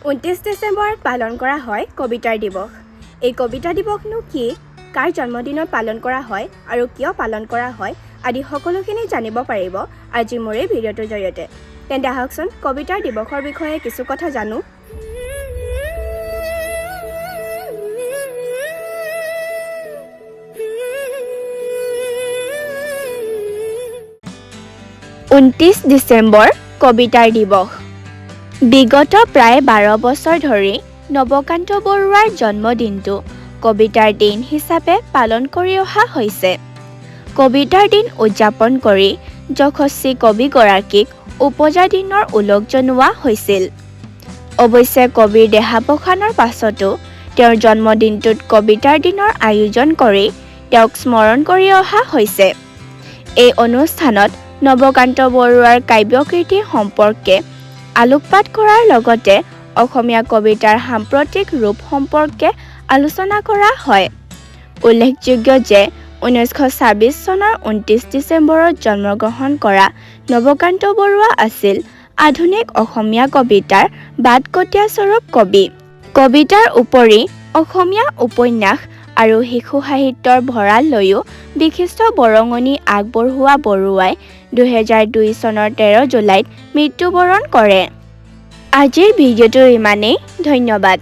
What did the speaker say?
29 ডিচেম্বৰত পালন কৰা হয় কবিতাৰ দিৱস। এই কবিতা দিৱসনো কি, কাৰ জন্মদিনত পালন কৰা হয় আৰু কিয় পালন কৰা হয় আদি সকলোখিনি জানিব পাৰিব আজি মোৰ এই ভিডিঅ'টোৰ জৰিয়তে। তেন্তে আহকচোন কবিতাৰ দিৱসৰ বিষয়ে কিছু কথা জানো। (29 ডিচেম্বৰ কবিতাৰ দিৱস) বিগত প্ৰায় 12 বছৰ ধৰি নৱকান্ত বৰুৱাৰ জন্মদিনটো কবিতাৰ দিন হিচাপে পালন কৰি অহা হৈছে। কবিতাৰ দিন উদযাপন কৰি যশস্বী কবিগৰাকীক উপজা দিনৰ ওলগ জনোৱা হৈছিল। অৱশ্যে কবিৰ দেহাৱসানৰ পাছতো তেওঁৰ জন্মদিনটোত কবিতাৰ দিনৰ আয়োজন কৰি তেওঁক স্মৰণ কৰি অহা হৈছে। এই অনুষ্ঠানত নৱকান্ত বৰুৱাৰ কাব্যকৃতি সম্পৰ্কে আলোকপাত কৰাৰ লগতে অসমীয়া কবিতাৰ সাম্প্ৰতিক ৰূপ সম্পৰ্কে আলোচনা কৰা হয়। উল্লেখযোগ্য যে 1926 চনৰ 29 ডিচেম্বৰত জন্মগ্ৰহণ কৰা নৱকান্ত বৰুৱা আছিল আধুনিক অসমীয়া কবিতাৰ বাটকটীয়া স্বৰূপ কবি। কবিতাৰ উপৰি অসমীয়া উপন্যাস আৰু শিশু সাহিত্যৰ ভঁৰাল লৈও বিশিষ্ট বৰঙণি আগবঢ়োৱা বৰুৱাই 2002 চনৰ 13 জুলাইত মৃত্যুবৰণ কৰে। আজিৰ ভিডিঅ'টো ইমানেই। ধন্যবাদ।